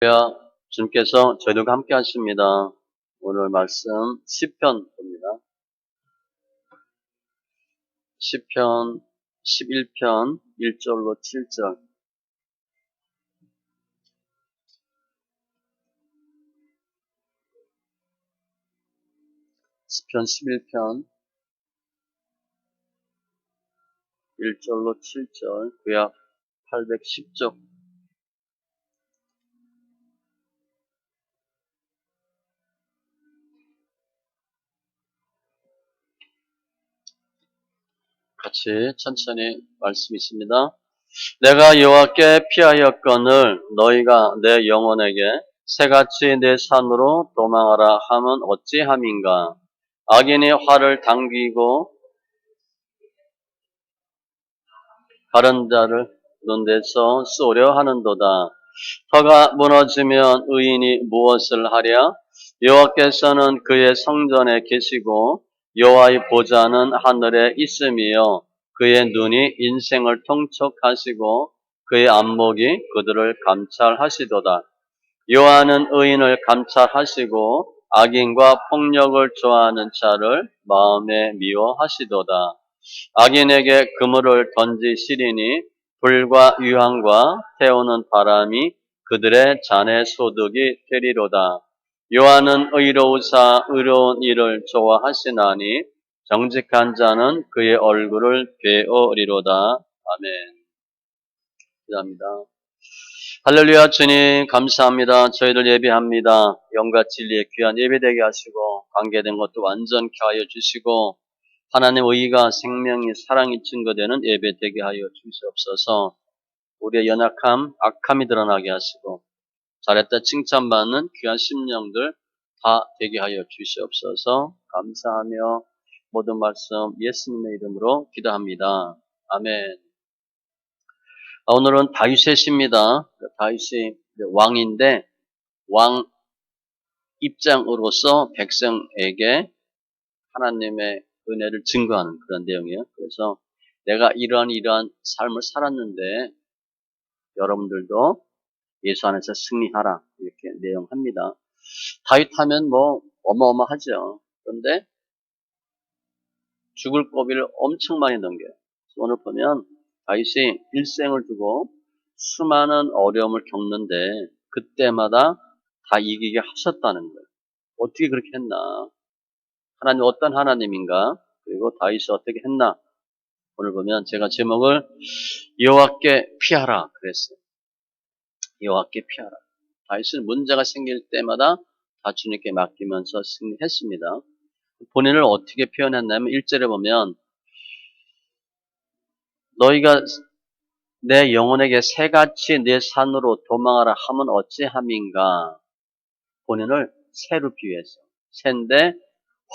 할렐루야. 주님께서 저희들과 함께 하십니다. 오늘 말씀 시편입니다. 시편 11편 1절로 7절. 시편 11편 1절로 7절. 구약 810쪽. 같이 천천히 말씀 있습니다. 내가 여호와께 피하였거늘 너희가 내 영혼에게 새같이 내 산으로 도망하라 함은 어찌함인가. 악인이 활을 당기고 다른 자를 눈대서 쏘려 하는도다. 터가 무너지면 의인이 무엇을 하랴? 여호와께서는 그의 성전에 계시고 여호와의 보좌는 하늘에 있음이요 그의 눈이 인생을 통촉하시고 그의 안목이 그들을 감찰하시도다. 여호와는 의인을 감찰하시고 악인과 폭력을 좋아하는 자를 마음에 미워하시도다. 악인에게 그물을 던지시리니 불과 유황과 태우는 바람이 그들의 잔의 소득이 되리로다. 여호와는 의로우사 의로운 일을 좋아하시나니 정직한 자는 그의 얼굴을 뵈어리로다. 아멘. 기도합니다. 할렐루야. 주님 감사합니다. 저희들 예배합니다. 영과 진리의 귀한 예배되게 하시고 관계된 것도 완전케 하여 주시고 하나님 의가 생명이 사랑이 증거되는 예배되게 하여 주시옵소서. 우리의 연약함, 악함이 드러나게 하시고 잘했다 칭찬받는 귀한 심령들 다 되게 하여 주시옵소서. 감사하며 모든 말씀 예수님의 이름으로 기도합니다. 아멘. 오늘은 다윗의 시입니다. 다윗이 왕인데 왕 입장으로서 백성에게 하나님의 은혜를 증거하는 그런 내용이에요. 그래서 내가 이러한 삶을 살았는데 여러분들도 예수 안에서 승리하라 이렇게 내용합니다. 다윗 하면 뭐 어마어마하죠. 그런데 죽을 고비를 엄청 많이 넘겨요. 오늘 보면 다윗이 일생을 두고 수많은 어려움을 겪는데 그때마다 다 이기게 하셨다는 거예요. 어떻게 그렇게 했나? 하나님 어떤 하나님인가? 그리고 다윗이 어떻게 했나? 오늘 보면 제가 제목을 여호와께 피하라 그랬어요. 여호와께 피하라. 다윗은 문제가 생길 때마다 다 주님께 맡기면서 승리했습니다. 본인을 어떻게 표현했냐면 1절에 보면 너희가 내 영혼에게 새같이 내 산으로 도망하라 함은 어찌함인가. 본인을 새로 비유해서 새인데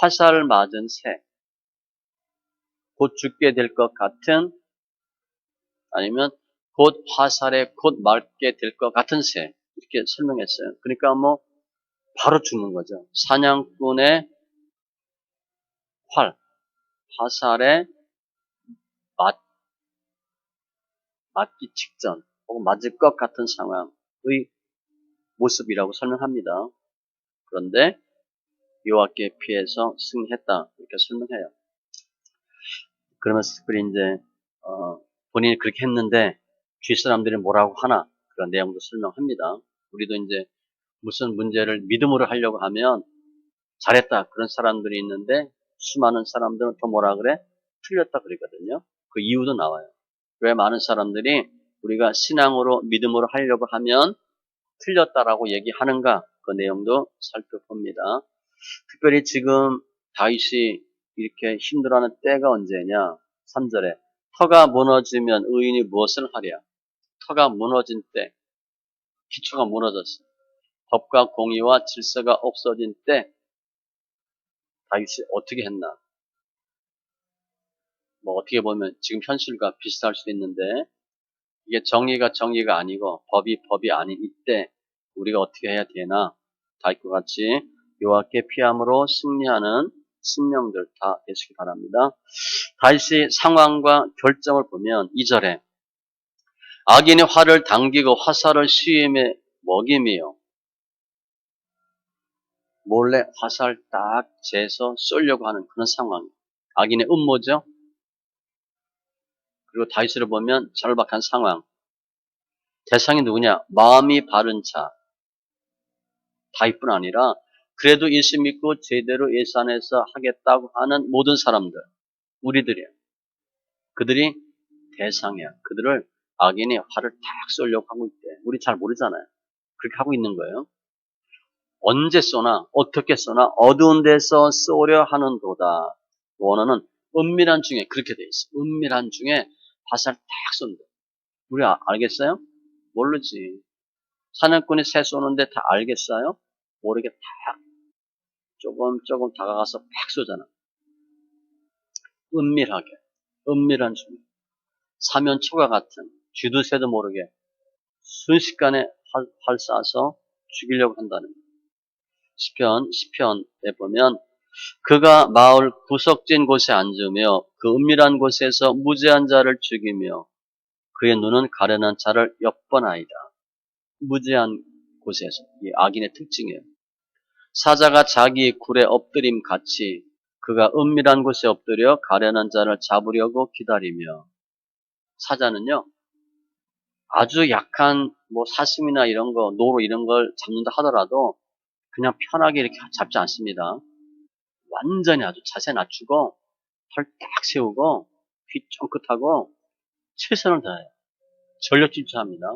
화살을 맞은 새, 곧 죽게 될 것 같은 아니면 곧 화살에 곧 맞게 될 것 같은 새 이렇게 설명했어요. 그러니까 뭐 바로 죽는 거죠. 사냥꾼의 화살에 맞기 직전 혹은 맞을 것 같은 상황의 모습이라고 설명합니다. 그런데 여호와께 피해서 승리했다 이렇게 설명해요. 그러면서 특별히 이제 본인이 그렇게 했는데 주위 사람들이 뭐라고 하나 그런 내용도 설명합니다. 우리도 이제 무슨 문제를 믿음으로 하려고 하면 잘했다 그런 사람들이 있는데 수많은 사람들은 또 뭐라 그래? 틀렸다 그러거든요. 그 이유도 나와요. 왜 많은 사람들이 우리가 신앙으로 믿음으로 하려고 하면 틀렸다라고 얘기하는가 그 내용도 살펴봅니다. 특별히 지금 다윗이 이렇게 힘들어하는 때가 언제냐? 3절에 터가 무너지면 의인이 무엇을 하랴? 터가 무너진 때, 기초가 무너졌어. 법과 공의와 질서가 없어진 때 다윗이 어떻게 했나? 뭐 어떻게 보면 지금 현실과 비슷할 수 있는데 이게 정의가 아니고 법이 아닌 이때 우리가 어떻게 해야 되나? 다윗과 같이 여호와께 피함으로 승리하는 신령들 다 되시기 바랍니다. 다윗의 상황과 결정을 보면 2절에 악인이 활을 당기고 화살을 시임에 먹임이요. 몰래 화살 딱 재서 쏘려고 하는 그런 상황. 악인의 음모죠. 그리고 다윗을 보면 절박한 상황. 대상이 누구냐? 마음이 바른 자. 다윗뿐 아니라 그래도 예수 믿고 제대로 예수 안에서 하겠다고 하는 모든 사람들. 우리들이야. 그들이 대상이야. 그들을 악인이 화를 탁 쏘려고 하고 있대. 우리 잘 모르잖아요. 그렇게 하고 있는 거예요. 언제 쏘나 어떻게 쏘나 어두운 데서 쏘려 하는도다. 원어는 은밀한 중에 그렇게 돼 있어. 은밀한 중에 화살 탁 쏜다. 우리 알겠어요? 모르지. 사냥꾼이 새 쏘는데 다 알겠어요? 모르게 탁 조금 다가가서 팍 쏘잖아. 은밀하게. 은밀한 중에. 사면 초과 같은 쥐도 새도 모르게 순식간에 활 쏴서 죽이려고 한다는 거예요. 시편에 보면 그가 마을 구석진 곳에 앉으며 그 은밀한 곳에서 무죄한 자를 죽이며 그의 눈은 가련한 자를 엿보나이다. 무죄한 곳에서. 이 악인의 특징이에요. 사자가 자기 굴에 엎드림 같이 그가 은밀한 곳에 엎드려 가련한 자를 잡으려고 기다리며 사자는요 아주 약한 뭐 사슴이나 이런 거 노루 이런 걸 잡는다 하더라도 그냥 편하게 이렇게 잡지 않습니다. 완전히 아주 자세 낮추고 털 딱 세우고 귀 쫑긋하고 최선을 다해요. 전력 질주합니다.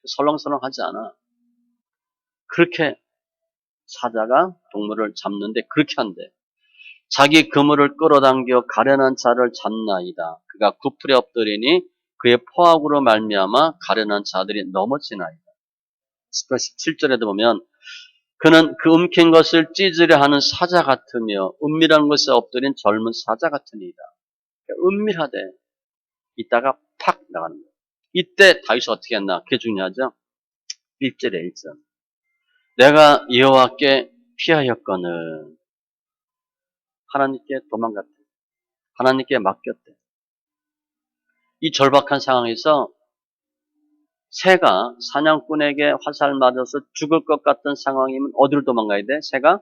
설렁설렁하지 않아. 그렇게 사자가 동물을 잡는데 그렇게 한대. 자기 그물을 끌어당겨 가련한 자를 잡나이다. 그가 구풀에 엎드리니 그의 포악으로 말미암아 가련한 자들이 넘어지나이다. 17절에도 보면 그는 그 움킨 것을 찢으려 하는 사자 같으며 은밀한 곳에 엎드린 젊은 사자 같으니이다. 은밀하대. 이따가 팍 나가는 거예요. 이때 다윗이 어떻게 했나? 그게 중요하죠. 1절에 1절. 내가 여호와께 피하였거늘 하나님께 도망갔대. 하나님께 맡겼대. 이 절박한 상황에서 새가 사냥꾼에게 화살 맞아서 죽을 것 같은 상황이면 어디로 도망가야 돼? 새가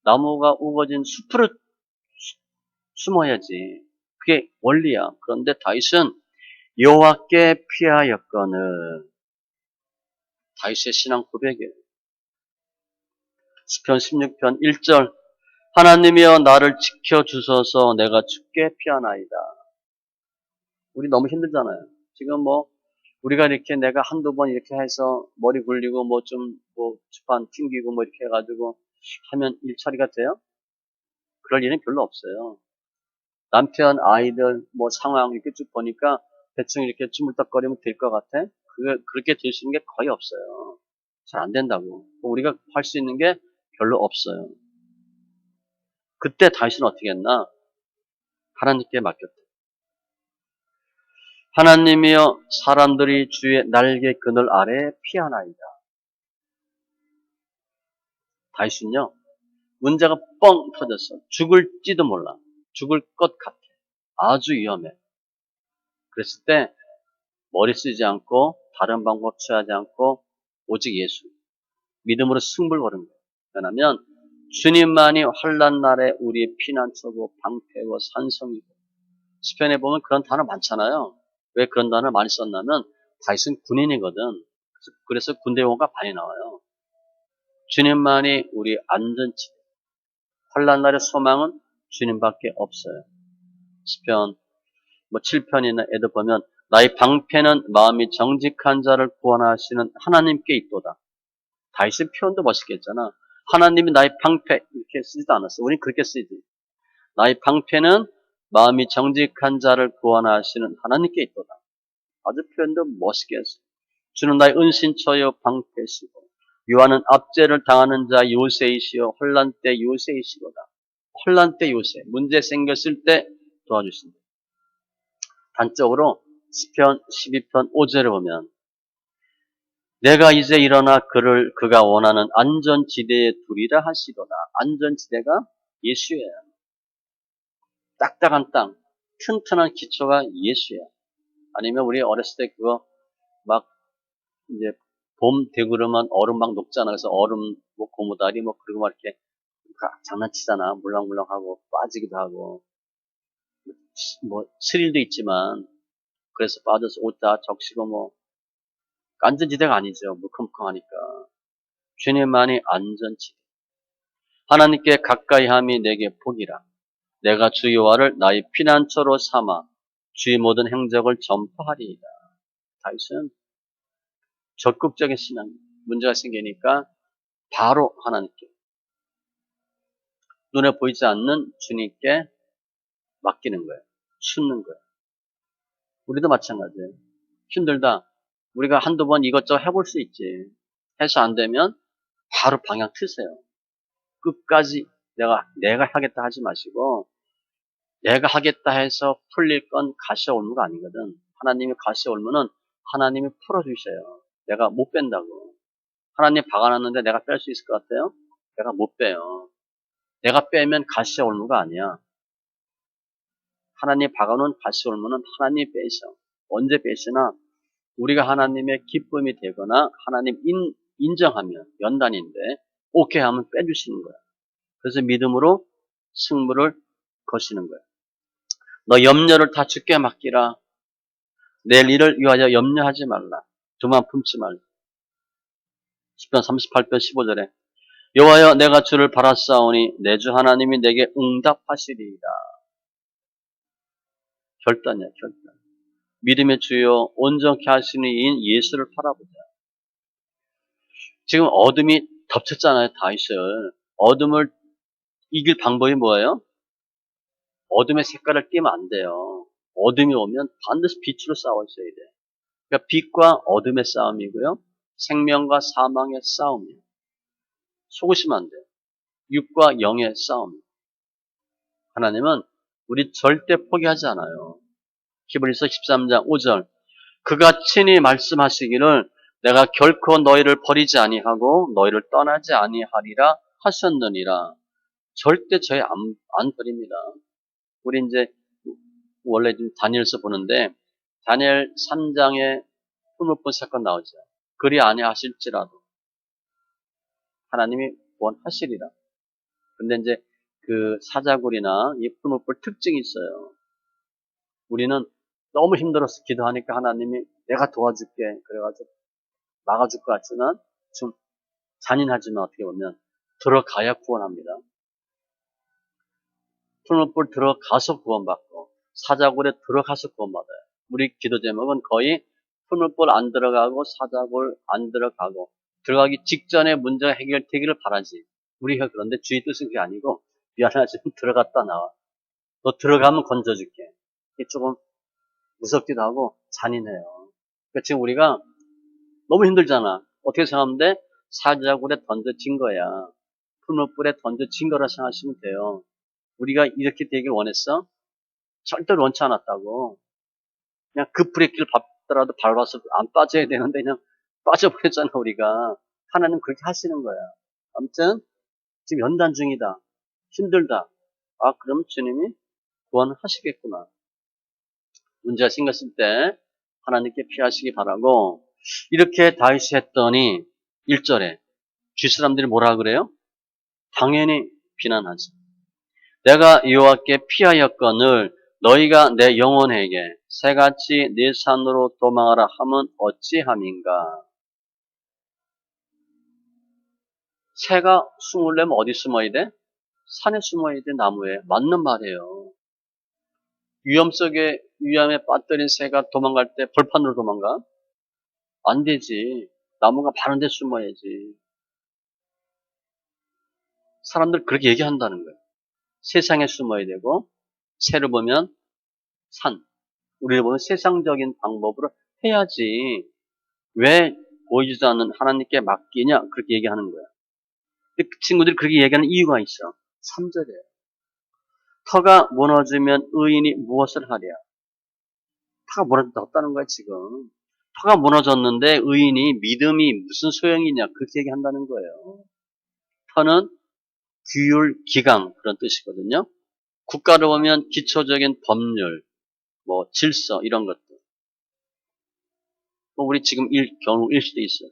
나무가 우거진 숲으로 숨어야지. 그게 원리야. 그런데 다윗은 여호와께 피하였거늘 다윗의 신앙 고백이에요. 시편 16편 1절 하나님이여 나를 지켜주소서 내가 죽게 피하나이다. 우리 너무 힘들잖아요. 지금 뭐 우리가 이렇게 내가 한두 번 이렇게 해서 머리 굴리고 뭐 좀 뭐 주판 튕기고 뭐 이렇게 해가지고 하면 일 처리가 돼요? 그럴 일은 별로 없어요. 남편, 아이들 뭐 상황 이렇게 쭉 보니까 대충 이렇게 주물떡거리면 될 것 같아? 그렇게 될 수 있는 게 거의 없어요. 잘 안 된다고. 우리가 할 수 있는 게 별로 없어요. 그때 다윗은 어떻게 했나? 하나님께 맡겼다. 하나님이여 사람들이 주의 날개 그늘 아래 피하나이다. 다윗은요. 문제가 뻥 터졌어. 죽을지도 몰라. 죽을 것 같아. 아주 위험해. 그랬을 때 머리 쓰지 않고 다른 방법 취하지 않고 오직 예수. 믿음으로 승부를 거는 거예요. 왜냐하면 주님만이 환난 날에 우리의 피난처고 방패고 산성이고 시편에 보면 그런 단어 많잖아요. 왜 그런 단어를 많이 썼냐면 다윗은 군인이거든. 그래서 군대 용어가 많이 나와요. 주님만이 우리 안전지대. 환난 날의 소망은 주님밖에 없어요. 시편 뭐 7편이나 애들 보면 나의 방패는 마음이 정직한 자를 구원하시는 하나님께 있도다. 다윗의 표현도 멋있겠잖아. 하나님이 나의 방패 이렇게 쓰지도 않았어. 우린 그렇게 쓰지. 나의 방패는 마음이 정직한 자를 구원하시는 하나님께 있도다. 아주 표현도 멋있게 했어. 주는 나의 은신처여 방패시고 요한은 압제를 당하는 자 요새이시여 혼란 때 요새이시로다. 혼란 때 요새, 문제 생겼을 때 도와주신다. 단적으로 시편 12편 5절을 보면 내가 이제 일어나 그가 원하는 안전지대에 두리라 하시도다. 안전지대가 예수예요. 딱딱한 땅, 튼튼한 기초가 예수야. 아니면 우리 어렸을 때 그거 막 이제 봄 되고 그러면 얼음 막 녹잖아. 그래서 얼음, 뭐, 고무다리, 뭐, 그리고 막 이렇게 장난치잖아. 물렁물렁하고, 빠지기도 하고, 뭐, 스릴도 있지만, 그래서 빠져서 옷 다 적시고, 뭐, 안전지대가 아니죠. 물컹물컹하니까. 주님만이 안전지대. 하나님께 가까이 함이 내게 복이라. 내가 주 여호와를 나의 피난처로 삼아 주의 모든 행적을 전파하리이다. 다윗은 적극적인 신앙, 문제가 생기니까 바로 하나님께, 눈에 보이지 않는 주님께 맡기는 거예요. 숫는 거예요. 우리도 마찬가지예요. 힘들다. 우리가 한두 번 이것저것 해볼 수 있지. 해서 안 되면 바로 방향 트세요. 끝까지 내가 하겠다 하지 마시고, 내가 하겠다 해서 풀릴 건 가시와 올무가 아니거든. 하나님이 가시와 올무는 하나님이 풀어주셔요. 내가 못 뺀다고. 하나님 박아놨는데 내가 뺄 수 있을 것 같아요? 내가 못 빼요. 내가 빼면 가시와 올무가 아니야. 하나님 박아놓은 가시와 올무는 하나님이 빼셔. 언제 빼시나? 우리가 하나님의 기쁨이 되거나 하나님 인정하면 연단인데 오케이 하면 빼주시는 거야. 그래서 믿음으로 승부를 거시는 거야. 너 염려를 다 주께 맡기라. 내일 일을 위하여 염려하지 말라. 두만 품지 말라. 10편 38편 15절에 여호와여 내가 주를 바라싸우니 내 주 하나님이 내게 응답하시리이다. 결단이야, 결단. 믿음의 주여 온전케 하시는 이인 예수를 바라보자. 지금 어둠이 덮쳤잖아요, 다윗을. 어둠을 이길 방법이 뭐예요? 어둠의 색깔을 띠면 안 돼요. 어둠이 오면 반드시 빛으로 싸워 있어야 돼. 그러니까 빛과 어둠의 싸움이고요. 생명과 사망의 싸움이에요. 속으시면 안 돼요. 육과 영의 싸움. 하나님은 우리 절대 포기하지 않아요. 히브리서 13장 5절 그가 친히 말씀하시기를 내가 결코 너희를 버리지 아니하고 너희를 떠나지 아니하리라 하셨느니라. 절대 저희 안 버립니다. 우리 이제 원래 좀 다니엘서 보는데 다니엘 3장에 풀무불 사건 나오죠. 그리 아니하실지라도 하나님이 원하시리라. 근데 이제 그 사자굴이나 이 풀무불 특징이 있어요. 우리는 너무 힘들어서 기도하니까 하나님이 내가 도와줄게 그래가지고 막아줄 것 같지만 좀 잔인하지만 어떻게 보면 들어가야 구원합니다. 풀무불 들어가서 구원받고 사자굴에 들어가서 구원받아요. 우리 기도 제목은 거의 풀무불 안 들어가고 사자굴 안 들어가고 들어가기 직전에 문제가 해결되기를 바라지. 우리가 그런데 주의 뜻은 그게 아니고 미안하지만 들어갔다 나와. 너 들어가면 건져줄게. 이게 조금 무섭기도 하고 잔인해요. 그러니까 지금 우리가 너무 힘들잖아. 어떻게 생각하면 돼? 사자굴에 던져진 거야. 풀무불에 던져진 거라 생각하시면 돼요. 우리가 이렇게 되길 원했어? 절대로 원치 않았다고. 그냥 그 브레이크를 밟더라도 밟아서 안 빠져야 되는데 그냥 빠져버렸잖아 우리가. 하나님 그렇게 하시는 거야. 아무튼 지금 연단 중이다. 힘들다. 아 그럼 주님이 구원하시겠구나. 문제가 생겼을 때 하나님께 피하시기 바라고 이렇게 다윗이 했더니 1절에 주 사람들이 뭐라 그래요? 당연히 비난하지. 내가 여호와께 피하였거늘 너희가 내 영혼에게 새같이 네 산으로 도망하라 하면 어찌함인가. 새가 숨으려면 어디 숨어야 돼? 산에 숨어야 돼. 나무에. 맞는 말이에요. 위험에 빠뜨린 새가 도망갈 때 벌판으로 도망가? 안 되지. 나무가 바른 데 숨어야지. 사람들 그렇게 얘기한다는 거예요. 세상에 숨어야 되고 새를 보면 산. 우리를 보면 세상적인 방법으로 해야지. 왜 보이지도 않는 하나님께 맡기냐? 그렇게 얘기하는 거야. 그 친구들이 그렇게 얘기하는 이유가 있어. 3절에 터가 무너지면 의인이 무엇을 하랴? 터가 무너졌다는 거야 지금. 터가 무너졌는데 의인이 믿음이 무슨 소용이냐? 그렇게 얘기한다는 거예요. 터는 규율, 기강 그런 뜻이거든요. 국가를 보면 기초적인 법률, 뭐 질서 이런 것들. 뭐 우리 지금 경우 일 수도 있어요.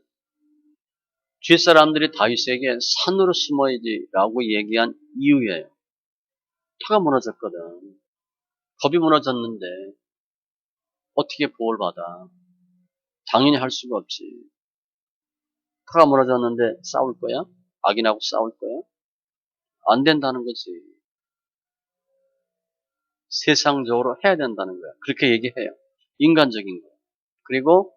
주위 사람들이 다윗에게 산으로 숨어야지라고 얘기한 이유예요. 터가 무너졌거든. 겁이 무너졌는데 어떻게 보호를 받아? 당연히 할 수가 없지. 터가 무너졌는데 싸울 거야? 악인하고 싸울 거야? 안 된다는 거지. 세상적으로 해야 된다는 거야. 그렇게 얘기해요. 인간적인 거야. 그리고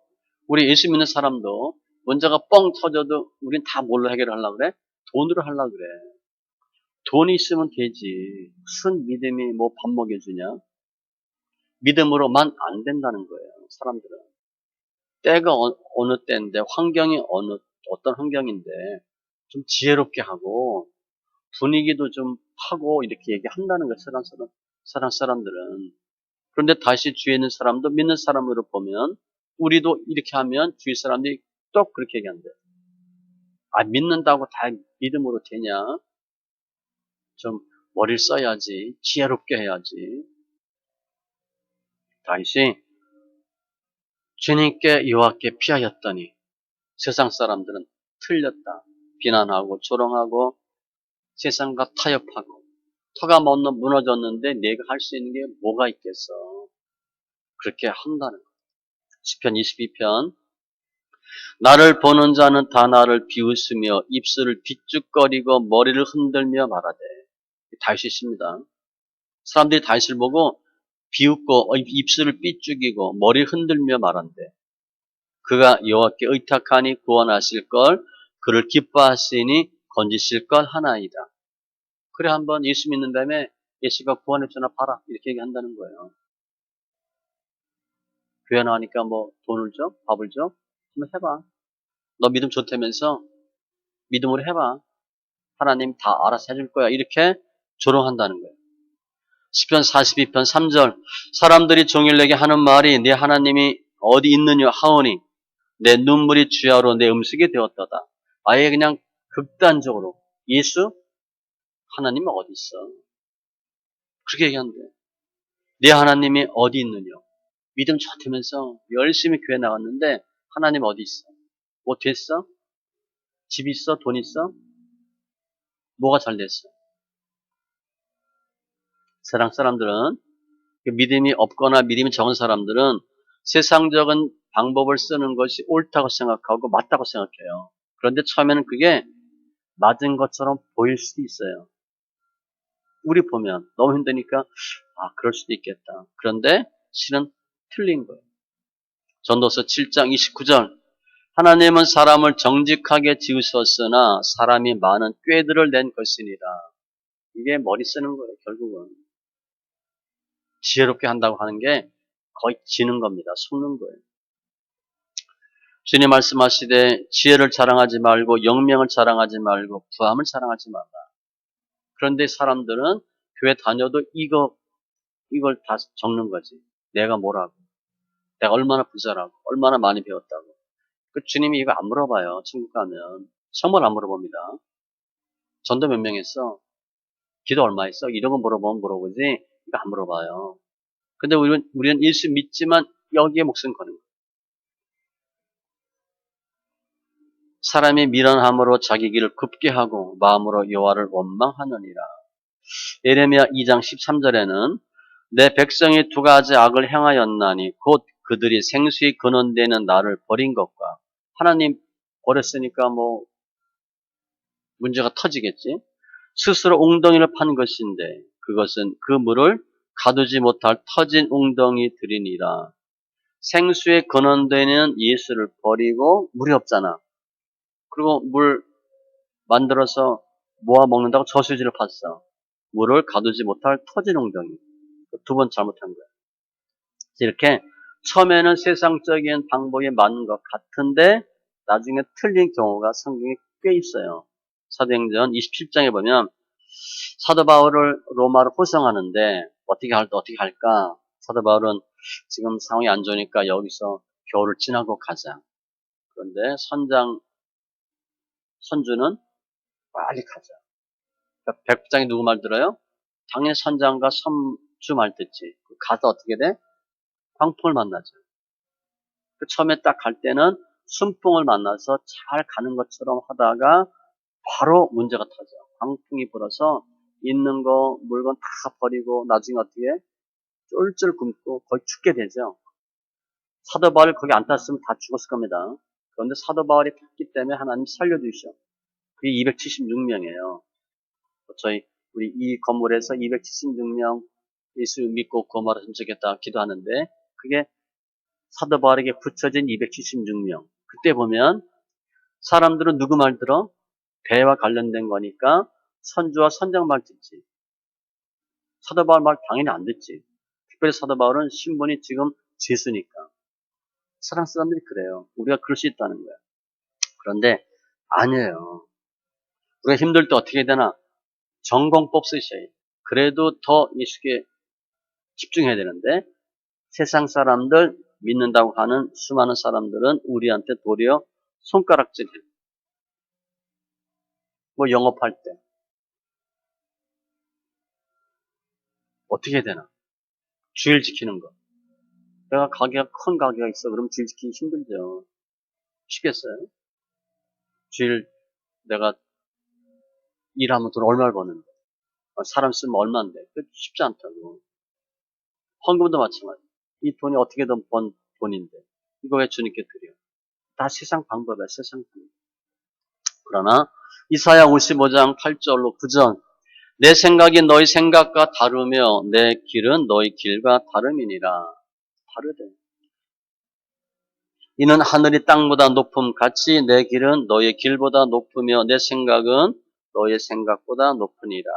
우리 예수 믿는 사람도 문제가 뻥 터져도 우린 다 뭘로 해결하려고 그래? 돈으로 하려고 그래. 돈이 있으면 되지. 무슨 믿음이 뭐 밥 먹여주냐? 믿음으로만 안 된다는 거예요. 사람들은. 때가 어느 때인데 환경이 어떤 환경인데 좀 지혜롭게 하고 분위기도 좀 하고 이렇게 얘기한다는 거예요. 세상 사람들은. 그런데 다시 주위에 있는 사람도 믿는 사람으로 보면 우리도 이렇게 하면 주위 사람들이 또 그렇게 얘기한대. 아, 믿는다고 다 믿음으로 되냐? 좀 머리를 써야지. 지혜롭게 해야지. 다윗이 주님께 여호와께 피하였더니 세상 사람들은 틀렸다. 비난하고 조롱하고 세상과 타협하고 터가 무너졌는데 내가 할 수 있는 게 뭐가 있겠어. 그렇게 한다는 거예요. 시편 22편 나를 보는 자는 다 나를 비웃으며 입술을 비죽거리고 머리를 흔들며 말하되 다윗입니다. 사람들이 다윗을 보고 비웃고 입술을 삐죽이고 머리를 흔들며 말한대. 그가 여호와께 의탁하니 구원하실 걸 그를 기뻐하시니 건지실 걸 하나이다. 그래 한번 예수 믿는 다음에 예수가 구원해 주나 봐라 이렇게 얘기한다는 거예요. 교회 나오니까 뭐 돈을 줘? 밥을 줘? 한번 해봐. 너 믿음 좋다면서 믿음으로 해봐. 하나님 다 알아서 해줄 거야. 이렇게 조롱한다는 거예요. 시편 42편 3절 사람들이 종일 내게 하는 말이 네 하나님이 어디 있느냐 하오니 내 눈물이 주야로 내 음식이 되었다다. 아예 그냥 극단적으로 예수? 하나님이 어디 있어? 그렇게 얘기하는데 네 하나님이 어디 있느냐? 믿음 좋다면서 열심히 교회 나갔는데 하나님 어디 있어? 뭐 됐어? 집 있어? 돈 있어? 뭐가 잘 됐어? 세상 사람들은 믿음이 없거나 믿음이 적은 사람들은 세상적인 방법을 쓰는 것이 옳다고 생각하고 맞다고 생각해요. 그런데 처음에는 그게 맞은 것처럼 보일 수도 있어요. 우리 보면 너무 힘드니까 아 그럴 수도 있겠다. 그런데 실은 틀린 거예요. 전도서 7장 29절 하나님은 사람을 정직하게 지으셨으나 사람이 많은 꾀들을 낸 것이니라. 이게 머리 쓰는 거예요. 결국은. 지혜롭게 한다고 하는 게 거의 지는 겁니다. 속는 거예요. 주님 말씀하시되 지혜를 자랑하지 말고 영명을 자랑하지 말고 부함을 자랑하지 말라. 그런데 사람들은 교회 다녀도 이걸 다 적는 거지. 내가 뭐라고. 내가 얼마나 부자라고. 얼마나 많이 배웠다고. 그 주님이 이거 안 물어봐요. 천국 가면. 정말 안 물어봅니다. 전도 몇 명 했어? 기도 얼마 했어? 이런 거 물어보면 물어보지. 이거 안 물어봐요. 근데 우리는 예수 믿지만 여기에 목숨 거는 거예요. 사람이 미련함으로 자기 길을 굽게 하고 마음으로 여호와를 원망하느니라. 예레미야 2장 13절에는 내 백성이 두 가지 악을 행하였나니 곧 그들이 생수의 근원되는 나를 버린 것과 하나님 버렸으니까 뭐 문제가 터지겠지. 스스로 웅덩이를 판 것인데 그것은 그 물을 가두지 못할 터진 웅덩이들이니라. 생수의 근원되는 예수를 버리고 물이 없잖아. 그리고 물 만들어서 모아 먹는다고 저수지를 팠어. 물을 가두지 못할 터진 웅덩이. 두 번 잘못한 거야. 이렇게 처음에는 세상적인 방법이 맞는 것 같은데 나중에 틀린 경우가 성경에 꽤 있어요. 사도행전 27장에 보면 사도 바울을 로마로 호송하는데 어떻게 할까? 사도 바울은 지금 상황이 안 좋으니까 여기서 겨울을 지나고 가자. 그런데 선주는 빨리 가자. 그러니까 백부장이 누구 말 들어요? 당연히 선장과 선주 말 듣지. 가서 어떻게 돼? 광풍을 만나죠. 그 처음에 딱 갈 때는 순풍을 만나서 잘 가는 것처럼 하다가 바로 문제가 터져. 광풍이 불어서 있는 거, 물건 다 버리고 나중에 어떻게 쫄쫄 굶고 거의 죽게 되죠. 사도 바울 거기 안 탔으면 다 죽었을 겁니다. 그런데 사도 바울이 탔기 때문에 하나님 살려주셔. 그게 276명이에요. 우리 이 건물에서 276명 예수 믿고 구원받았으면 좋겠다 기도하는데 그게 사도 바울에게 붙여진 276명. 그때 보면 사람들은 누구 말 들어? 배와 관련된 거니까 선주와 선장 말 듣지. 사도 바울 말 당연히 안 듣지. 특별히 사도 바울은 신분이 지금 제수니까. 세상 사람들이 그래요. 우리가 그럴 수 있다는 거야. 그런데 아니에요. 우리가 힘들 때 어떻게 해야 되나? 전공법 쓰셔야 돼. 그래도 더 예수께 집중해야 되는데 세상 사람들 믿는다고 하는 수많은 사람들은 우리한테 도리어 손가락질해. 뭐 영업할 때 어떻게 해야 되나? 주일 지키는 거. 내가 가게가 큰 가게가 있어. 그럼 주일 지키기 힘들죠. 쉽겠어요? 주일 내가 일하면 돈 얼마를 버는데 사람 쓰면 얼마인데 그 쉽지 않다고. 헌금도 마찬가지. 이 돈이 어떻게든 번 돈인데 이거 왜 주님께 드려? 다 세상 방법이야. 세상 방법. 그러나 이사야 55장 8절로 9절 내 생각이 너희 생각과 다르며 내 길은 너희 길과 다름이니라. 다르대. 이는 하늘이 땅보다 높음 같이 내 길은 너의 길보다 높으며 내 생각은 너의 생각보다 높으니라.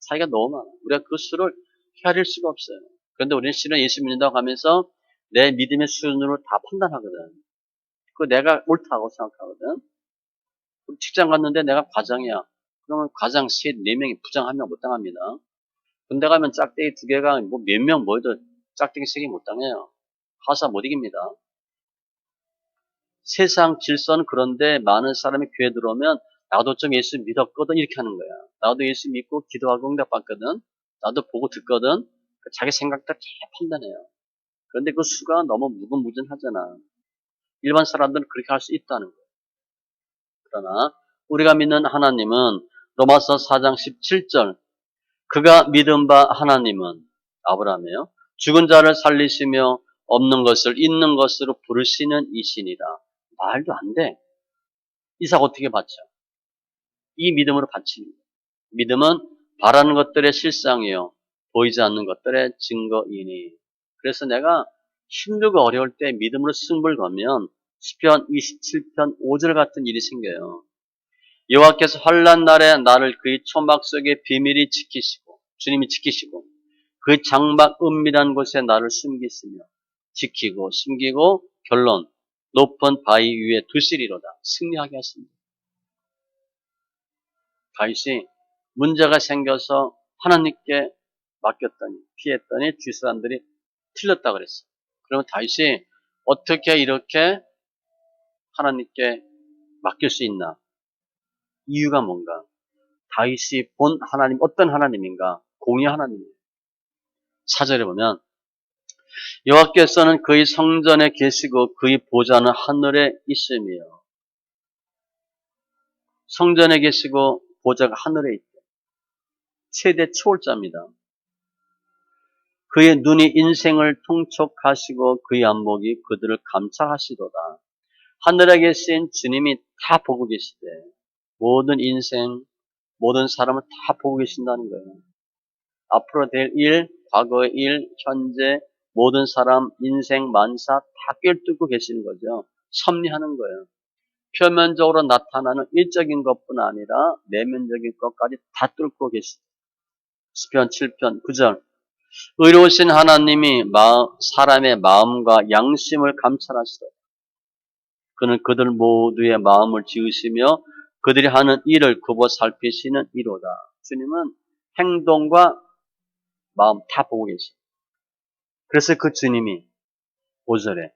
차이가 너무 많아. 우리가 그 수를 헤아릴 수가 없어요. 그런데 우리는 실은 예수 믿는다고 하면서 내 믿음의 수준으로 다 판단하거든. 그 내가 옳다고 생각하거든. 직장 갔는데 내가 과장이야. 그러면 과장 셋, 네 명이 부장 한 명 못 당합니다. 군대 가면 짝대기 두 개가 뭐 몇 명 모여도 짝대기 세 개 못 당해요. 하사 못 이깁니다. 세상 질서는 그런데 많은 사람이 교회 들어오면 나도 좀 예수 믿었거든 이렇게 하는 거야. 나도 예수 믿고 기도하고 응답받거든. 나도 보고 듣거든. 자기 생각대로 잘 판단해요. 그런데 그 수가 너무 무궁무진하잖아. 일반 사람들은 그렇게 할 수 있다는 거예요. 그러나 우리가 믿는 하나님은 로마서 4장 17절 그가 믿은 바 하나님은 아브라함이에요. 죽은 자를 살리시며 없는 것을 있는 것으로 부르시는 이신이다. 말도 안 돼. 이삭 어떻게 바쳐? 이 믿음으로 바칩니다. 믿음은 바라는 것들의 실상이요 보이지 않는 것들의 증거이니. 그래서 내가 힘들고 어려울 때 믿음으로 승부를 거면 시편 27편 5절 같은 일이 생겨요. 여호와께서 환난 날에 나를 그의 초막 속에 비밀히 지키시고 주님이 지키시고 그 장막 은밀한 곳에 나를 숨기시며 지키고 숨기고 결론 높은 바위 위에 두시리로다. 승리하게 하십니다. 다윗이 문제가 생겨서 하나님께 맡겼더니 피했더니 주위 사람들이 틀렸다 그랬어. 그러면 다윗이 어떻게 이렇게 하나님께 맡길 수 있나? 이유가 뭔가? 다윗이 본 하나님 어떤 하나님인가? 공의 하나님이에요. 4절에 보면 여호와께서는 그의 성전에 계시고 그의 보좌는 하늘에 있으며 성전에 계시고 보좌가 하늘에 있대. 최대 초월자입니다. 그의 눈이 인생을 통촉하시고 그의 안목이 그들을 감찰하시도다. 하늘에 계신 주님이 다 보고 계시대. 모든 인생, 모든 사람을 다 보고 계신다는 거예요. 앞으로 될 일, 과거의 일, 현재, 모든 사람, 인생, 만사 다 꿰뚫고 계시는 거죠. 섭리하는 거예요. 표면적으로 나타나는 일적인 것뿐 아니라 내면적인 것까지 다 뚫고 계시죠. 시편 7편 9절 의로우신 하나님이 사람의 마음과 양심을 감찰하시도다. 그는 그들 모두의 마음을 지으시며 그들이 하는 일을 굽어 살피시는 이로다. 주님은 행동과 마음 다 보고 계십니다. 그래서 그 주님이 5절에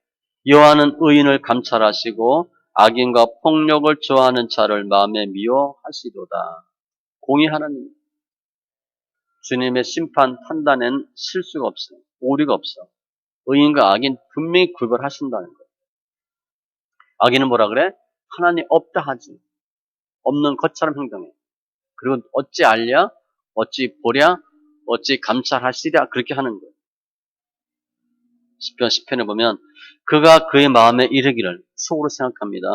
여호와는 의인을 감찰하시고 악인과 폭력을 좋아하는 자를 마음에 미워하시도다. 공의 하나님. 주님의 심판 판단에는 실수가 없어요. 오류가 없어. 의인과 악인 분명히 구별하신다는 거예요. 악인은 뭐라 그래? 하나님 없다 하지. 없는 것처럼 행동해. 그리고 어찌 알랴? 어찌 보랴? 어찌 감찰하시랴? 그렇게 하는 거예요. 시편 10편에 보면 그가 그의 마음에 이르기를 속으로 생각합니다.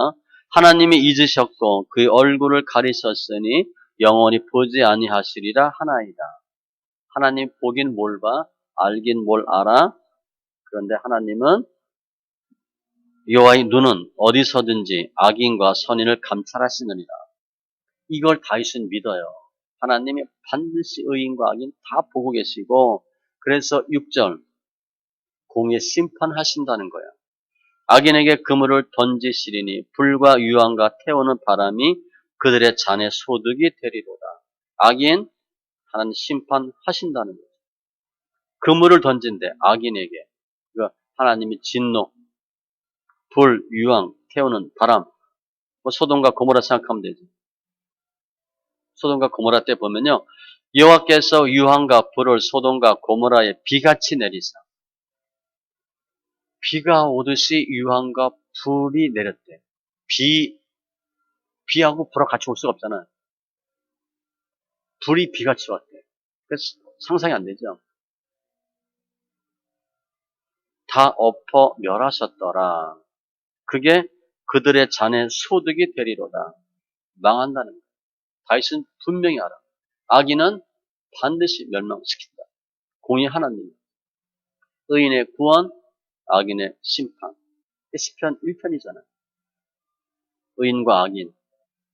하나님이 잊으셨고 그의 얼굴을 가리셨으니 영원히 보지 아니하시리라 하나이다. 하나님 보긴 뭘 봐? 알긴 뭘 알아? 그런데 하나님은 여호와의 눈은 어디서든지 악인과 선인을 감찰하시느니라. 이걸 다윗은 믿어요. 하나님이 반드시 의인과 악인 다 보고 계시고 그래서 6절 공의 심판하신다는 거야. 악인에게 그물을 던지시리니 불과 유황과 태우는 바람이 그들의 잔의 소득이 되리로다. 악인 하나님 심판하신다는 거예요. 그물을 던진대 악인에게. 그러니까 하나님이 진노, 불, 유황, 태우는 바람. 뭐 소돔과 고모라 생각하면 되지. 소돔과 고모라 때 보면요. 여호와께서 유황과 불을 소돔과 고모라에 비같이 내리사. 비가 오듯이 유황과 불이 내렸대. 비하고 불하고 같이 올 수가 없잖아요. 불이 비같이 왔대. 그래서 상상이 안 되죠. 다 엎어 멸하셨더라. 그게 그들의 잔의 소득이 되리로다. 망한다는 거예요. 다윗은 분명히 알아. 악인은 반드시 멸망시킨다. 공의 하나님. 의인의 구원, 악인의 심판. 시편 1편이잖아요. 의인과 악인.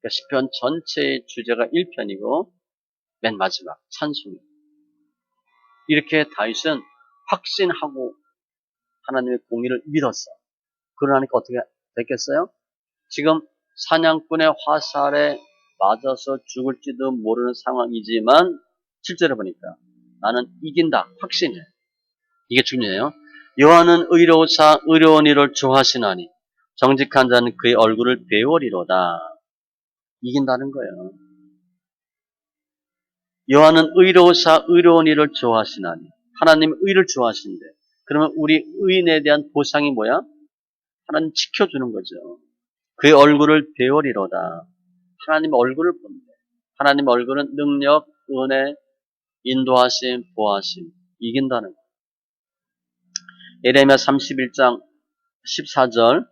그러니까 시편 전체의 주제가 1편이고 맨 마지막 찬송이. 이렇게 다윗은 확신하고 하나님의 공의를 믿었어. 그러니까 어떻게 됐겠어요? 지금 사냥꾼의 화살에 맞아서 죽을지도 모르는 상황이지만 실제로 보니까 나는 이긴다. 확신해. 이게 중요해요. 여호와는 의로우사 의로운 이를 좋아하시나니 정직한 자는 그의 얼굴을 배우리로다. 이긴다는 거예요. 여호와는 의로우사 의로운 이를 좋아하시나니 하나님 의를 좋아하신대. 그러면 우리 의인에 대한 보상이 뭐야? 하나님 지켜주는 거죠. 그의 얼굴을 배우리로다. 하나님 얼굴을 본대. 하나님 얼굴은 능력, 은혜, 인도하심, 보호하심, 이긴다는 거예요. 예레미야 31장 14절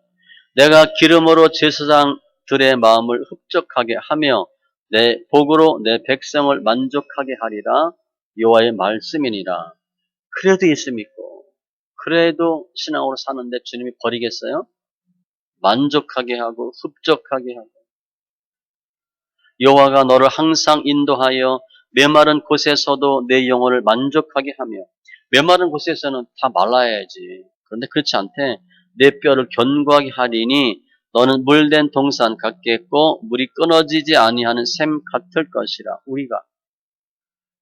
내가 기름으로 제사장들의 마음을 흡족하게 하며 내 복으로 내 백성을 만족하게 하리라 여호와의 말씀이니라. 그래도 예수 믿고 그래도 신앙으로 사는데 주님이 버리겠어요? 만족하게 하고 흡족하게 하고 여호와가 너를 항상 인도하여 메마른 곳에서도 내 영혼을 만족하게 하며 메마른 곳에서는 다 말라야지. 그런데 그렇지 않대. 내 뼈를 견고하게 하리니 너는 물된 동산 같겠고 물이 끊어지지 아니하는 샘 같을 것이라. 우리가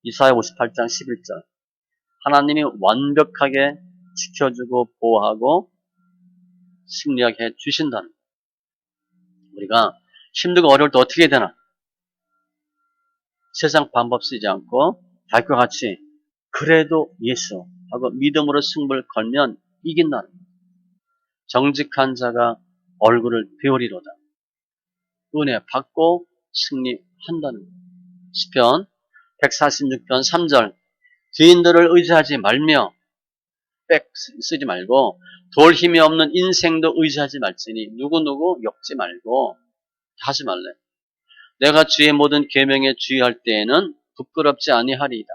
이사야 58장 11절 하나님이 완벽하게 지켜주고 보호하고 승리하게 해주신다는 거예요. 우리가 힘들고 어려울 때 어떻게 해야 되나? 세상 방법 쓰지 않고 다윗과 같이 그래도 예수 하고 믿음으로 승부를 걸면 이긴다는 거예요. 정직한 자가 얼굴을 배우리로다. 은혜 받고 승리한다는 거예요. 시편 146편 3절 죄인들을 의지하지 말며 백 쓰지 말고 돌 힘이 없는 인생도 의지하지 말지니 누구누구 엮지 말고 하지 말래. 내가 주의 모든 계명에 주의할 때에는 부끄럽지 아니하리이다.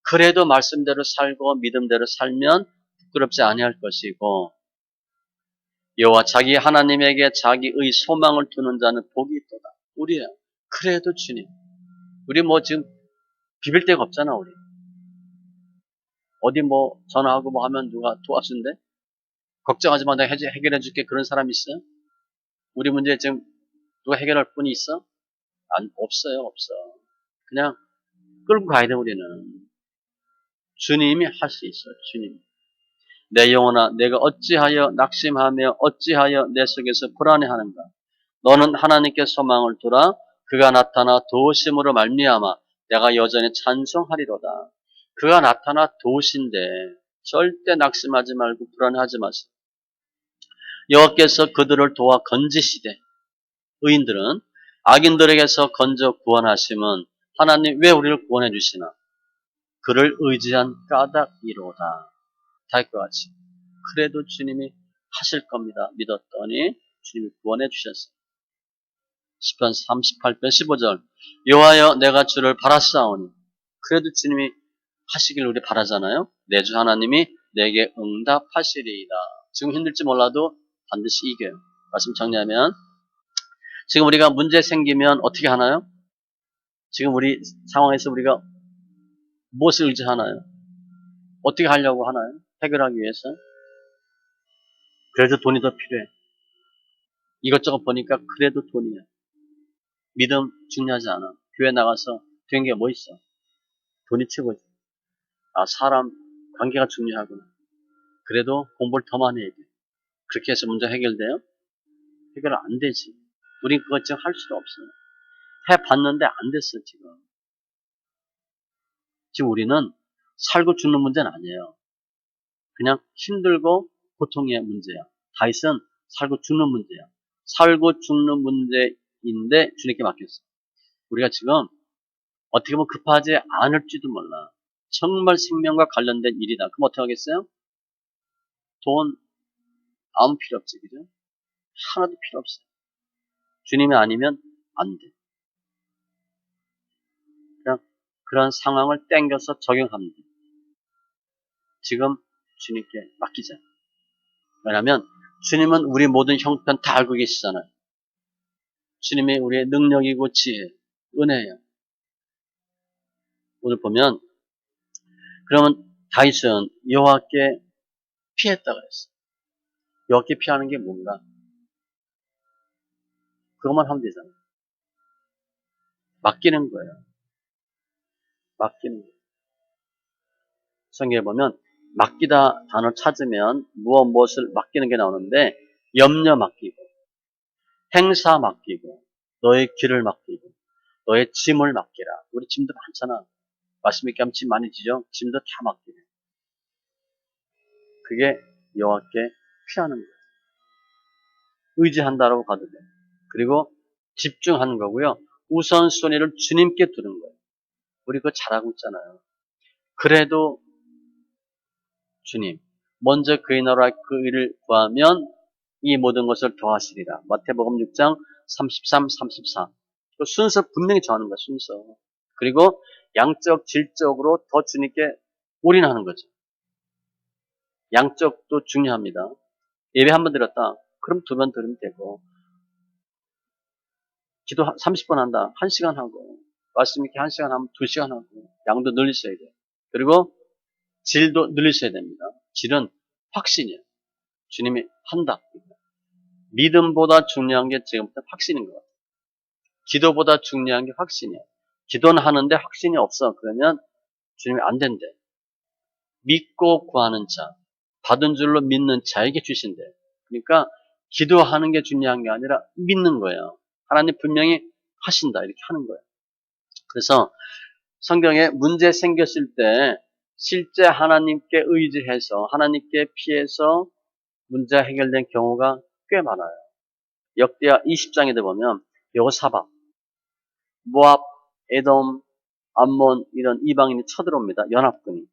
그래도 말씀대로 살고 믿음대로 살면 부끄럽지 아니할 것이고 여호와 자기 하나님에게 자기의 소망을 두는 자는 복이 있도다. 우리야. 그래도 주님. 우리 뭐 지금 비빌 데가 없잖아 우리. 어디 뭐 전화하고 뭐 하면 누가 도와준대? 걱정하지 마 내가 해결해 줄게 그런 사람 있어? 우리 문제 지금 누가 해결할 분이 있어? 없어요 없어. 그냥 끌고 가야 돼 우리는. 주님이 할 수 있어 주님. 내 영혼아 내가 어찌하여 낙심하며 어찌하여 내 속에서 불안해하는가. 너는 하나님께 소망을 두라. 그가 나타나 도우심으로 말미암아 내가 여전히 찬송하리로다. 그가 나타나 도우신데 절대 낙심하지 말고 불안해하지 마세요. 여호와께서 그들을 도와 건지시되 의인들은 악인들에게서 건져 구원하심은 하나님 왜 우리를 구원해 주시나? 그를 의지한 까닭이로다. 다윗과 같이 그래도 주님이 하실 겁니다. 믿었더니 주님이 구원해 주셨어요. 시편 38편 15절 여호와여 내가 주를 바랐사오니 그래도 주님이 하시길 우리 바라잖아요. 내 주 하나님이 내게 응답하시리이다. 지금 힘들지 몰라도 반드시 이겨요. 말씀 정리하면 지금 우리가 문제 생기면 어떻게 하나요? 지금 우리 상황에서 우리가 무엇을 의지하나요? 어떻게 하려고 하나요? 해결하기 위해서? 그래도 돈이 더 필요해. 이것저것 보니까 그래도 돈이야. 믿음 중요하지 않아. 교회 나가서 된 게 뭐 있어? 돈이 최고지. 아, 사람 관계가 중요하구나. 그래도 공부를 더 많이 해야 돼. 그렇게 해서 문제 해결돼요? 해결 안 되지. 우린 그것 지금 할 수도 없어. 해봤는데 안 됐어, 지금. 지금 우리는 살고 죽는 문제는 아니에요. 그냥 힘들고 고통의 문제야. 다윗은 살고 죽는 문제야. 살고 죽는 문제인데 주님께 맡겼어. 우리가 지금 어떻게 보면 급하지 않을지도 몰라. 정말 생명과 관련된 일이다. 그럼 어떻게 하겠어요? 돈 아무 필요 없지, 그죠? 하나도 필요 없어요. 주님이 아니면 안 돼. 그냥 그런 상황을 땡겨서 적용하면 돼. 지금 주님께 맡기자. 왜냐하면 주님은 우리 모든 형편 다 알고 계시잖아요. 주님이 우리의 능력이고 지혜, 은혜예요. 오늘 보면 그러면 다윗은 여호와께 피했다 그랬어. 여호와께 피하는 게 뭔가? 그것만 하면 되잖아요. 맡기는 거예요. 맡기는 거예요. 성경에 보면 맡기다 단어 찾으면 무엇을 맡기는 게 나오는데 염려 맡기고 행사 맡기고 너의 길을 맡기고 너의 짐을 맡기라. 우리 짐도 많잖아. 말씀 있게 하면 짐 많이 지죠? 짐도 다 맡기래. 그게 여호와께 피하는 거예요. 의지한다라고 봐도 돼요. 그리고 집중하는 거고요. 우선순위를 주님께 두는 거예요. 우리 그거 잘하고 있잖아요. 그래도 주님, 먼저 그의 나라와 그 일을 구하면 이 모든 것을 더하시리라. 마태복음 6장 33, 34. 그 순서 분명히 정하는 거야, 순서. 그리고 양적, 질적으로 더 주님께 올인하는 거죠. 양적도 중요합니다. 예배 한 번 드렸다. 그럼 2번 드리면 되고. 기도 30번 한다. 1시간 하고. 말씀 있게 1시간 하면 2시간 하고. 양도 늘리셔야 돼요. 그리고 질도 늘리셔야 됩니다. 질은 확신이에요. 주님이 한다. 믿음보다 중요한 게 지금부터 확신인 것 같아요. 기도보다 중요한 게 확신이에요. 기도는 하는데 확신이 없어. 그러면 주님이 안 된대. 믿고 구하는 자, 받은 줄로 믿는 자에게 주신대. 그러니까 기도하는 게 중요한 게 아니라 믿는 거예요. 하나님 분명히 하신다. 이렇게 하는 거예요. 그래서 성경에 문제 생겼을 때 실제 하나님께 의지해서 하나님께 피해서 문제 해결된 경우가 꽤 많아요. 역대하 20장에 보면 여호사밧, 모압, 에돔, 암몬 이런 이방인이 쳐들어옵니다. 연합군이.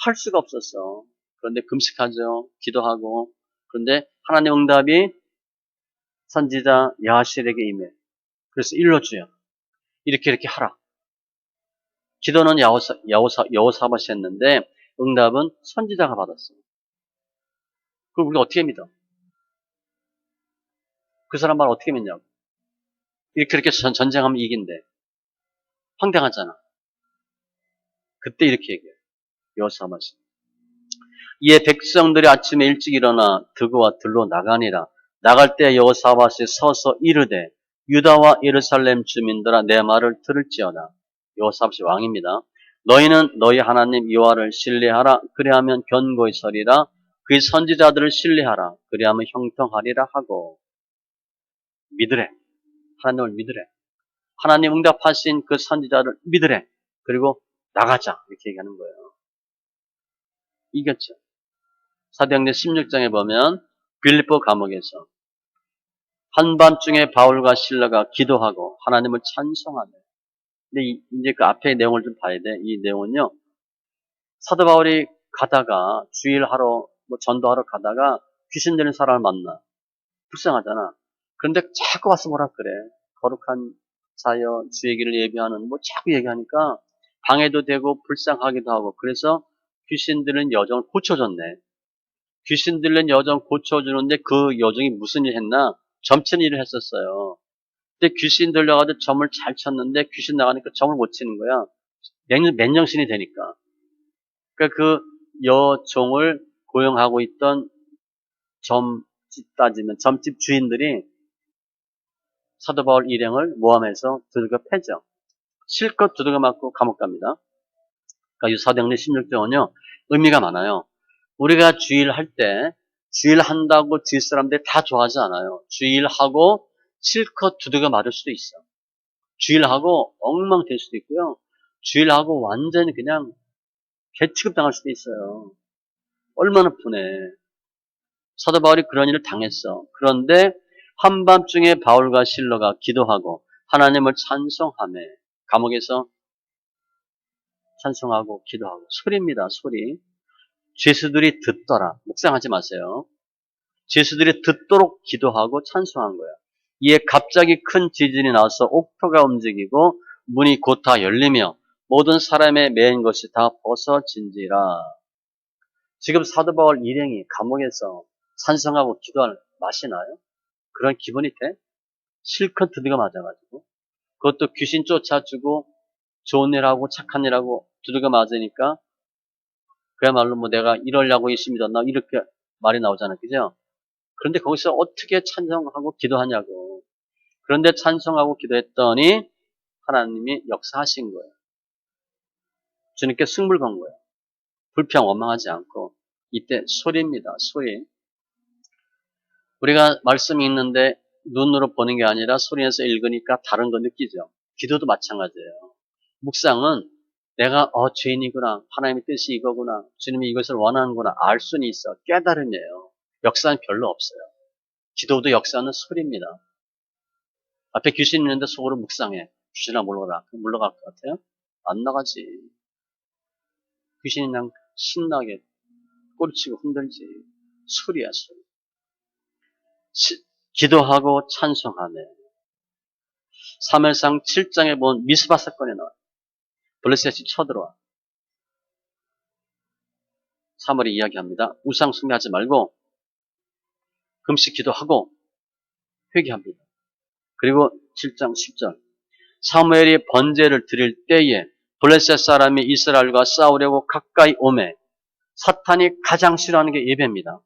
할 수가 없었어. 그런데 금식하죠. 기도하고. 그런데 하나님 응답이 선지자 야하실에게 임해. 그래서 일러주요. 이렇게 하라. 기도는 여호사밧이 했는데 응답은 선지자가 받았어요. 그럼 우리가 어떻게 믿어? 그 사람 말 어떻게 믿냐고. 이렇게 전쟁하면 이긴대. 황당하잖아. 그때 이렇게 얘기해요. 여호사밧이. 이에 백성들이 아침에 일찍 일어나 드그와 들로 나가니라. 나갈 때 여호사밧이 서서 이르되 유다와 예루살렘 주민들아 내 말을 들을지어다. 여호사밧이 왕입니다. 너희는 너희 하나님 여호와를 신뢰하라. 그리하면 견고히 서리라. 그의 선지자들을 신뢰하라. 그리하면 형통하리라 하고 믿으래. 하나님을 믿으래. 하나님 응답하신 그 선지자를 믿으래. 그리고 나가자. 이렇게 얘기하는 거예요. 이겼죠. 사도행전 16장에 보면 빌립보 감옥에서 한밤중에 바울과 실라가 기도하고 하나님을 찬송하네. 근데 이제 그 앞에 내용을 좀 봐야 돼. 이 내용은요. 사도 바울이 가다가 주일하러 전도하러 가다가 귀신 들린 사람을 만나. 불쌍하잖아. 그런데 자꾸 와서 뭐라 그래. 거룩한 자여 주의 길을 예비하는 자꾸 얘기하니까 방해도 되고 불쌍하기도 하고 그래서 귀신 들린 여정을 고쳐줬네. 귀신 들린 여정 고쳐주는데 그 여정이 무슨 일 했나? 점치는 일을 했었어요. 근데 귀신 들려가지고 점을 잘 쳤는데 귀신 나가니까 점을 못 치는 거야. 맨정신이 되니까. 그러니까 그 여종을 고용하고 있던 점집 주인들이 사도 바울 일행을 모함해서 두들겨 패죠. 실컷 두들겨 맞고 감옥 갑니다. 그러니까 이 사도행전 16장은요 의미가 많아요. 우리가 주일할 때 주일한다고 주위 사람들이 다 좋아하지 않아요. 주일하고 실컷 두들겨 맞을 수도 있어. 주일하고 엉망될 수도 있고요. 주일하고 완전히 그냥 개취급 당할 수도 있어요. 얼마나 분해. 사도 바울이 그런 일을 당했어. 그런데 한밤중에 바울과 실로가 기도하고 하나님을 찬송하며 감옥에서 찬송하고 기도하고 소리입니다. 소리. 죄수들이 듣더라. 묵상하지 마세요. 죄수들이 듣도록 기도하고 찬송한 거야. 이에 갑자기 큰 지진이 나서 옥토가 움직이고 문이 곧 다 열리며 모든 사람의 매인 것이 다 벗어진지라. 지금 사도 바울 일행이 감옥에서 찬송하고 기도할 맛이 나요? 그런 기분이 돼? 실컷 두들겨 맞아가지고 그것도 귀신 쫓아주고 좋은 일하고 착한 일하고 두들겨 맞으니까 그야말로 내가 이러려고 예수 믿었나 이렇게 말이 나오잖아요. 그죠? 그런데 거기서 어떻게 찬송하고 기도하냐고. 그런데 찬송하고 기도했더니 하나님이 역사하신 거예요. 주님께 승불 건 거예요. 불평 원망하지 않고 이때 소리입니다. 소리. 우리가 말씀이 있는데 눈으로 보는 게 아니라 소리에서 읽으니까 다른 거 느끼죠. 기도도 마찬가지예요. 묵상은 내가 죄인이구나. 하나님의 뜻이 이거구나. 주님이 이것을 원하는구나. 알 수는 있어. 깨달음이에요. 역사는 별로 없어요. 기도도 역사는 소리입니다. 앞에 귀신 있는데 속으로 묵상해. 귀신아 물러가라. 물러갈 것 같아요? 안 나가지. 귀신이 그냥 신나게 꼬리치고 흔들지. 소리야, 소리. 기도하고 찬송하네. 사무엘상 7장에 본 미스바 사건에 나와요. 블레셋이 쳐들어와. 사무엘이 이야기합니다. 우상 숭배하지 말고 금식 기도하고 회개합니다. 그리고 7장 10절 사무엘이 번제를 드릴 때에 블레셋 사람이 이스라엘과 싸우려고 가까이 오매 사탄이 가장 싫어하는 게 예배입니다.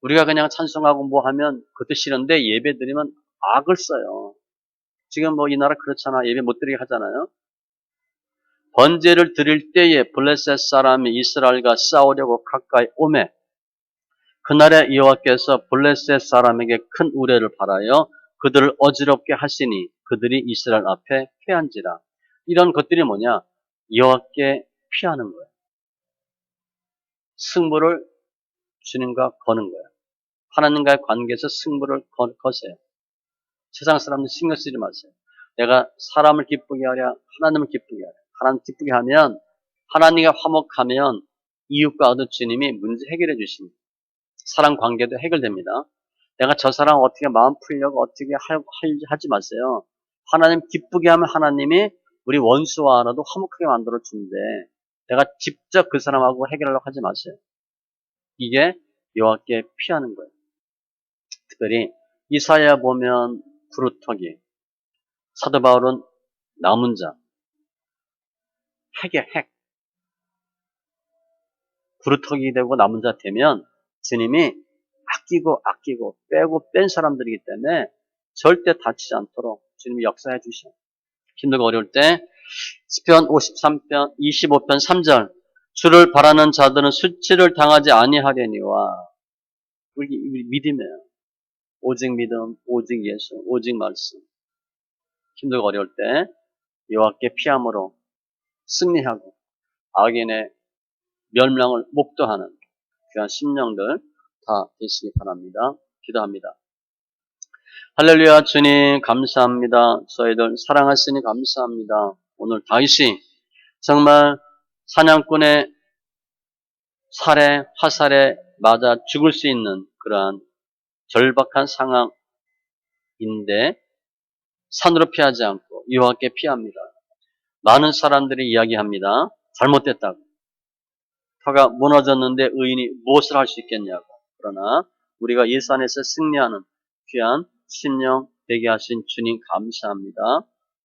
우리가 그냥 찬송하고 뭐 하면 그것도 싫은데 예배 드리면 악을 써요. 지금 이 나라 그렇잖아. 예배 못 드리게 하잖아요. 번제를 드릴 때에 블레셋 사람이 이스라엘과 싸우려고 가까이 오매 그날에 여호와께서 블레셋 사람에게 큰 우레를 발하여 그들을 어지럽게 하시니 그들이 이스라엘 앞에 패한지라. 이런 것들이 뭐냐? 여호와께 피하는 거예요. 승부를 주님과 거는 거예요. 하나님과의 관계에서 승부를 거세요. 세상 사람들 신경 쓰지 마세요. 내가 사람을 기쁘게 하랴 하나님을 기쁘게 하랴. 하나님 기쁘게 하면 하나님과 화목하면 이웃과 얻을 주님이 문제 해결해 주십니다. 사람 관계도 해결됩니다. 내가 저 사람 어떻게 마음 풀려고 어떻게 하지 마세요. 하나님 기쁘게 하면 하나님이 우리 원수와 하나도 화목하게 만들어 주는데 내가 직접 그 사람하고 해결하려고 하지 마세요. 이게 여호와께 피하는 거예요. 특별히 이사야 보면 부르터기, 사도 바울은 남은 자, 핵. 부르터기 되고 남은 자 되면 주님이 아끼고 빼고 뺀 사람들이기 때문에 절대 다치지 않도록 주님이 역사해 주셔. 힘들고 어려울 때 시편 53편 25편 3절 주를 바라는 자들은 수치를 당하지 아니하려니와 우리 믿음이에요. 오직 믿음, 오직 예수, 오직 말씀. 힘들고 어려울 때 여호와께 피함으로 승리하고 악인의 멸망을 목도하는 귀한 심령들 다 되시기 바랍니다. 기도합니다. 할렐루야. 주님 감사합니다. 저희들 사랑하시니 감사합니다. 오늘 다윗이 정말 사냥꾼의 살해, 화살에 맞아 죽을 수 있는 그러한 절박한 상황인데 산으로 피하지 않고 여호와께 피합니다. 많은 사람들이 이야기합니다. 잘못됐다고. 터가 무너졌는데 의인이 무엇을 할 수 있겠냐고. 그러나 우리가 예수 안에서 승리하는 귀한 심령 되게 하신 주님 감사합니다.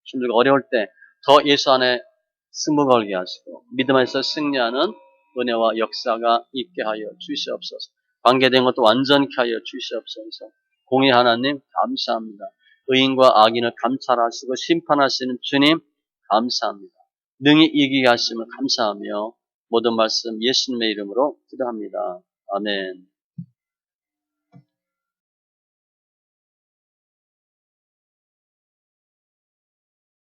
힘들고 어려울 때 더 예수 안에 승부 걸게 하시고 믿음 안에서 승리하는 은혜와 역사가 있게 하여 주시옵소서. 관계된 것도 완전케 하여 주시옵소서. 공의 하나님 감사합니다. 의인과 악인을 감찰하시고 심판하시는 주님 감사합니다. 능히 이기게 하심을 감사하며 모든 말씀 예수님의 이름으로 기도합니다. 아멘.